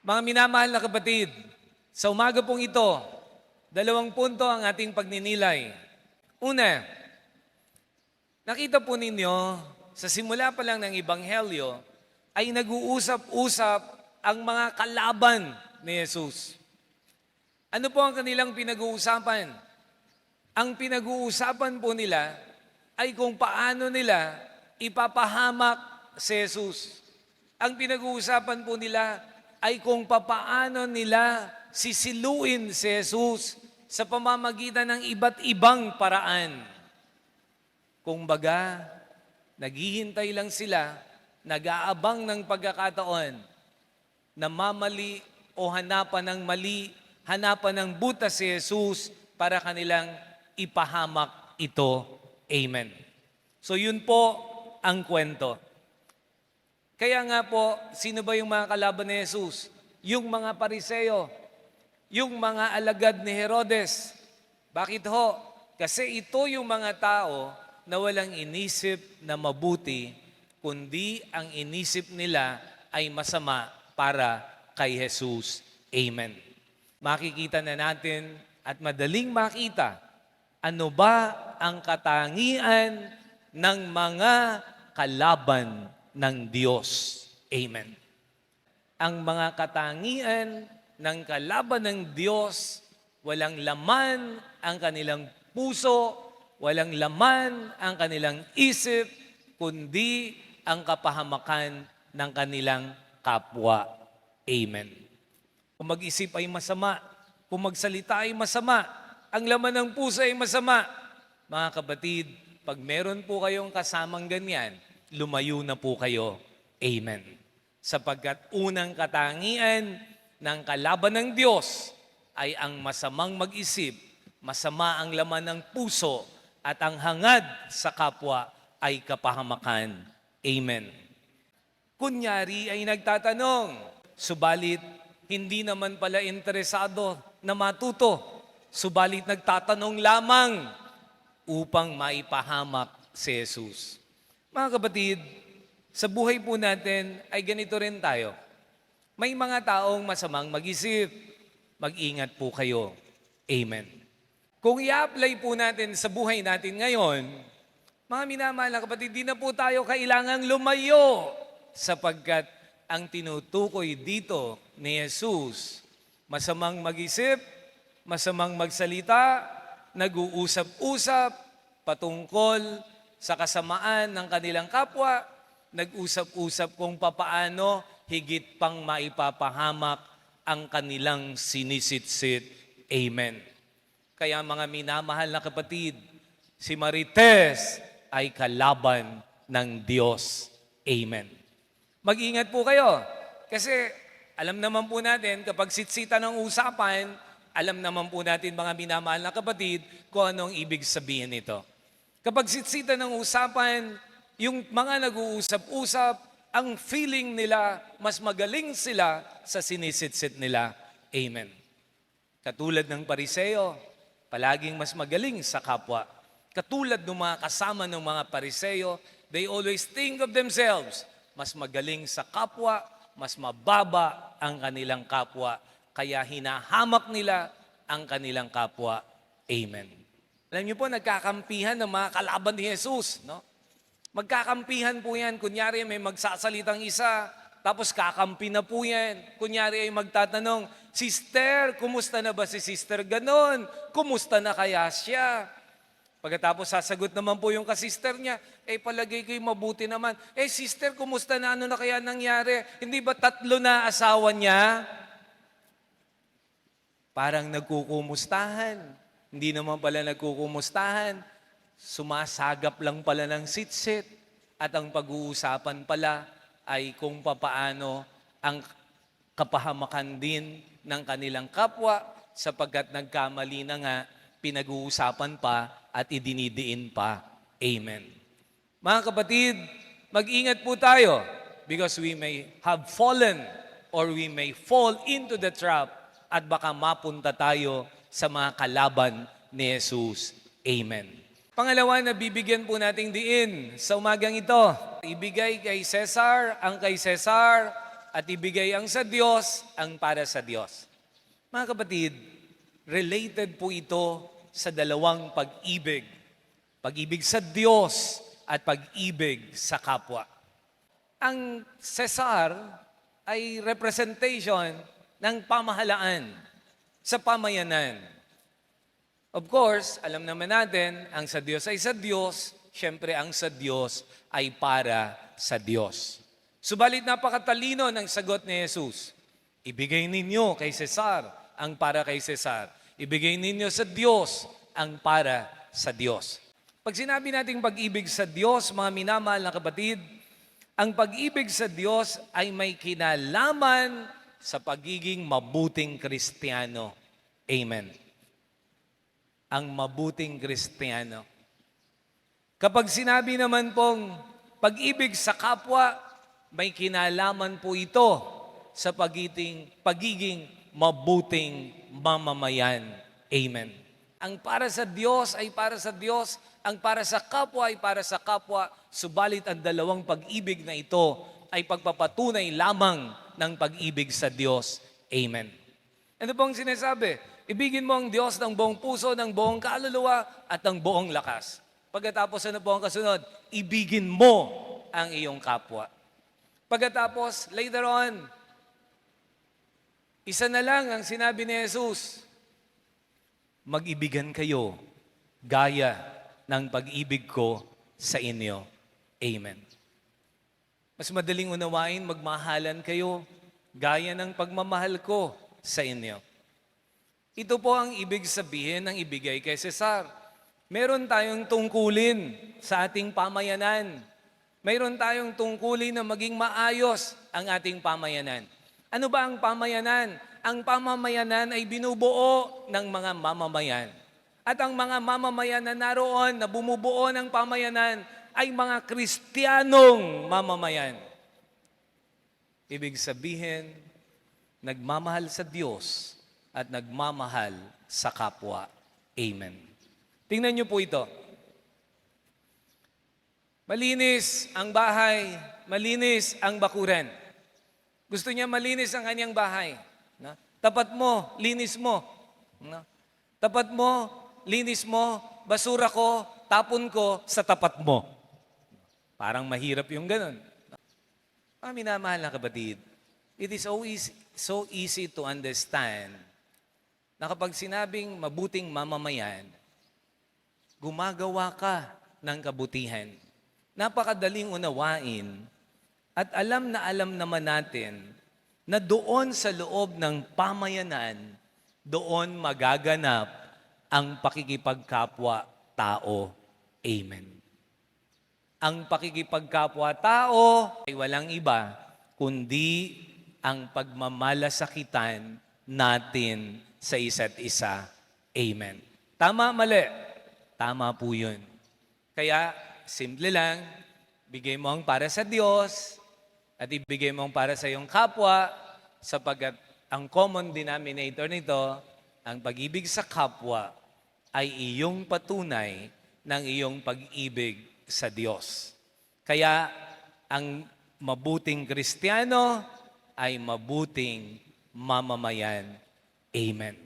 Mga minamahal na kapatid, sa umaga pong ito, 2 punto ang ating pagninilay. Una, nakita po ninyo, sa simula pa lang ng Ebanghelyo, ay nag-uusap-usap ang mga kalaban ni Jesus. Ano po ang kanilang pinag-uusapan? Ang pinag-uusapan po nila ay kung paano nila ipapahamak si Jesus. Ang pinag-uusapan po nila ay kung papaano nila sisiluin si Jesus sa pamamagitan ng iba't ibang paraan. Kumbaga, naghihintay lang sila, nag-aabang ng pagkakataon na mamali o hanapan ng mali, hanapan ng butas si Jesus para kanilang ipahamak ito. Amen. So yun po ang kwento. Kaya nga po, sino ba yung mga kalaban ni Jesus? Yung mga Pariseo, yung mga alagad ni Herodes. Bakit ho? Kasi ito yung mga tao na walang inisip na mabuti, kundi ang inisip nila ay masama para kay Jesus. Amen. Makikita na natin at madaling makita ano ba ang katangian ng mga kalaban ng Diyos. Amen. Ang mga katangian ng kalaban ng Diyos, walang laman ang kanilang puso, walang laman ang kanilang isip, kundi ang kapahamakan ng kanilang kapwa. Amen. Kung mag-isip ay masama, kung magsalita ay masama, ang laman ng puso ay masama. Mga kapatid, pag meron po kayong kasamang ganyan, lumayo na po kayo. Amen. Sapagkat unang katangian ng kalaban ng Diyos ay ang masamang mag-isip, masama ang laman ng puso, at ang hangad sa kapwa ay kapahamakan. Amen. Kunyari ay nagtatanong, subalit hindi naman pala interesado na matuto, subalit nagtatanong lamang upang maipahamak si Jesus. Mga kapatid, sa buhay po natin ay ganito rin tayo. May mga taong masamang mag-isip. Mag-ingat po kayo. Amen. Kung i-apply po natin sa buhay natin ngayon, mga minamahal na kapatid, di na po tayo kailangang lumayo sapagkat ang tinutukoy dito ni Jesus, masamang mag-isip, masamang magsalita, nag-uusap-usap patungkol sa kasamaan ng kanilang kapwa, nag-usap-usap kung papaano higit pang maipapahamak ang kanilang sinisitsit. Amen. Kaya mga minamahal na kapatid, si Marites ay kalaban ng Diyos. Amen. Mag-ingat po kayo. Kasi alam naman po natin, kapag sitsita ng usapan, alam naman po natin mga minamahal na kapatid kung anong ibig sabihin nito. Kapag sitsita ng usapan, yung mga nag-uusap-usap, ang feeling nila, mas magaling sila sa sinisitsit nila. Amen. Katulad ng Pariseo, palaging mas magaling sa kapwa. Katulad ng mga kasama ng mga Pariseo, they always think of themselves. Mas magaling sa kapwa, mas mababa ang kanilang kapwa. Kaya hinahamak nila ang kanilang kapwa. Amen. Alam niyo po, nagkakampihan ng mga kalaban ni Jesus, no? Magkakampihan po yan. Kunyari may magsasalitang isa, tapos kakampi na po yan. Kunyari ay magtatanong, Sister, kumusta na ba si Sister ganon? Kumusta na kaya siya? Pagkatapos sasagot naman po yung kasister niya, palagay ko'y mabuti naman. Sister, kumusta na? Ano na kaya nangyari? Hindi ba 3 na asawa niya? Parang nagkukumustahan. Hindi naman pala nagkukumustahan. Sumasagap lang pala ng sitsit. At ang pag-uusapan pala ay kung papaano ang kapahamakan din ng kanilang kapwa sapagkat nagkamali na nga, pinag-uusapan pa at idinidiin pa. Amen. Mga kapatid, mag-ingat po tayo because we may have fallen or we may fall into the trap at baka mapunta tayo sa mga kalaban ni Jesus. Amen. Pangalawa na bibigyan po nating diin sa umagang ito. Ibigay kay Cesar ang kay Cesar at ibigay ang sa Diyos ang para sa Diyos. Mga kapatid, related po ito sa dalawang pag-ibig. Pag-ibig sa Diyos at pag-ibig sa kapwa. Ang Cesar ay representation ng pamahalaan sa pamayanan. Of course, alam naman natin, ang sa Diyos ay sa Diyos, syempre ang sa Diyos ay para sa Diyos. Subalit napakatalino ng sagot ni Jesus. Ibigay ninyo kay Cesar ang para kay Cesar. Ibigay ninyo sa Diyos ang para sa Diyos. Pag sinabi nating pag-ibig sa Diyos, mga minamahal na kapatid, ang pag-ibig sa Diyos ay may kinalaman sa pagiging mabuting Kristiyano. Amen. Ang mabuting Kristiyano. Kapag sinabi naman pong pag-ibig sa kapwa, may kinalaman po ito sa pagiging mabuting mamamayan. Amen. Ang para sa Diyos ay para sa Diyos, ang para sa kapwa ay para sa kapwa, subalit ang dalawang pag-ibig na ito ay pagpapatunay lamang ng pag-ibig sa Diyos. Amen. Ano pong sinasabi? Ibigin mo ang Diyos ng buong puso, ng buong kaluluwa, at ng buong lakas. Pagkatapos ano po ang kasunod? Ibigin mo ang iyong kapwa. Pagkatapos, later on, isa na lang ang sinabi ni Jesus, mag-ibigan kayo gaya ng pag-ibig ko sa inyo. Amen. Mas madaling unawain, magmahalan kayo gaya ng pagmamahal ko sa inyo. Ito po ang ibig sabihin ng ibigay kay Cesar. Meron tayong tungkulin sa ating pamayanan. Mayroon tayong tungkulin na maging maayos ang ating pamayanan. Ano ba ang pamayanan? Ang pamamayanan ay binubuo ng mga mamamayan. At ang mga mamamayan na naroon na bumubuo ng pamayanan ay mga Kristiyanong mamamayan. Ibig sabihin, nagmamahal sa Diyos at nagmamahal sa kapwa. Amen. Tingnan niyo po ito. Malinis ang bahay, malinis ang bakuran. Gusto niya malinis ang kanyang bahay. No? Tapat mo, linis mo. No? Tapat mo, linis mo, basura ko, tapon ko sa tapat mo. Parang mahirap yung ganun. Mga minamahal na kapatid, it is so easy to understand na kapag sinabing mabuting mamamayan, gumagawa ka ng kabutihan. Napakadaling unawain at alam naman natin na doon sa loob ng pamayanan, doon magaganap ang pakikipagkapwa-tao. Amen. Ang pakikipagkapwa-tao ay walang iba kundi ang pagmamalasakitan natin sa isa't isa. Amen. Tama, mali? Tama po yun. Kaya, simple lang, bigay mo ang para sa Diyos at ibigay mo ang para sa iyong kapwa sapagkat ang common denominator nito, ang pag-ibig sa kapwa ay iyong patunay ng iyong pag-ibig sa Diyos. Kaya ang mabuting Kristiyano ay mabuting mamamayan. Amen.